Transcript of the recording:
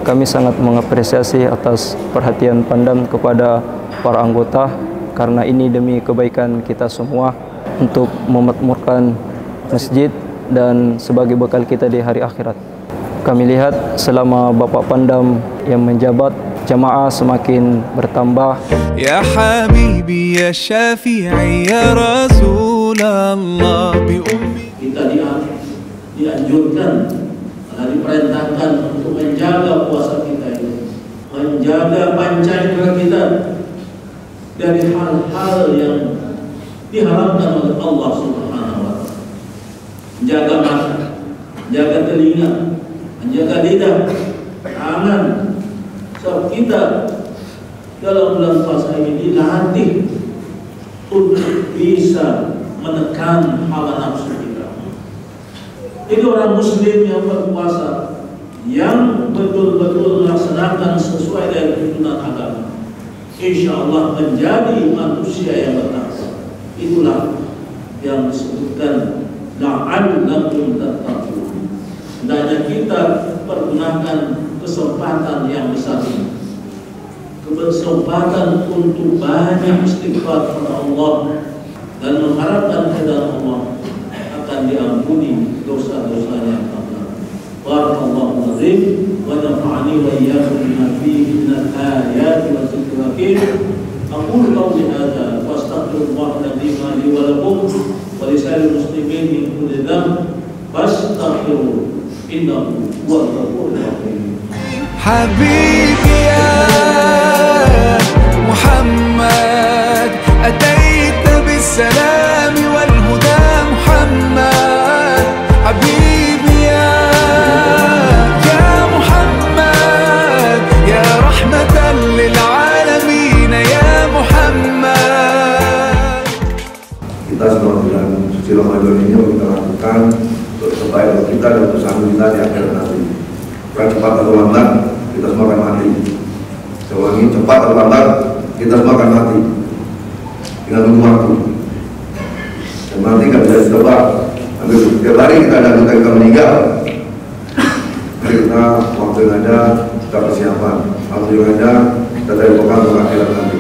Kami sangat mengapresiasi atas perhatian Pangdam kepada para anggota, karena ini demi kebaikan kita semua untuk memakmurkan masjid dan sebagai bekal kita di hari akhirat. Kami lihat selama Bapak Pangdam yang menjabat, jamaah semakin bertambah. Ya Habibi ya Syafi'i ya Rasulullah bi ummi. Kita dianjurkan, diperintahkan untuk menjaga puasa kita ini, menjaga panca indera kita dari hal-hal yang diharamkan oleh Allah Subhanahu wa Ta'ala. Menjaga mata, menjaga telinga, menjaga lidah, tangan. Sebab kita dalam bulan puasa ini dilatih untuk bisa menekan hawa nafsu kita. Jadi orang muslim yang berpuasa, yang betul-betul melaksanakan sesuai dengan tuntunan agama, insya Allah menjadi manusia yang bertakwa. Itulah yang disebutkan la'allakum tattaqun. Hendaknya kita pergunakan kesempatan yang besar ini, kesempatan untuk banyak istighfar kepada Allah dan mengharapkan kepada Allah akan diampuni dosa-dosanya. Barakallahu azim wa nafa'ani wa iyyakum bima fihi min al-ayati wa dzikril hakim. Aqulu qawli hadza wa astaghfirullah li wa lakum wa li sa'iril muslimin min kulli dhanb fastaghfiruhu innahu huwal ghafurur rahim. Habibi ya Muhammad ataita bis salam wal huda Muhammad. Habibi ya Muhammad ya rahmatan lil alamin ya Muhammad. Kita selama bulan suci Ramadan ini kita lakukan untuk kebaikan kita dan usaha kita di akhir nanti. Bukan cepat atau lambat kita semua akan mati. Saya ulangi, cepat atau lambat kita semua akan mati. Tinggal tunggu waktu. Dan nanti kan bisa ditebak. Hampir setiap hari kita ada anggota kita meninggal. Mari kita waktu yang ada kita persiapan. Waktu yang ada kita dari bekal untuk akhirat nanti.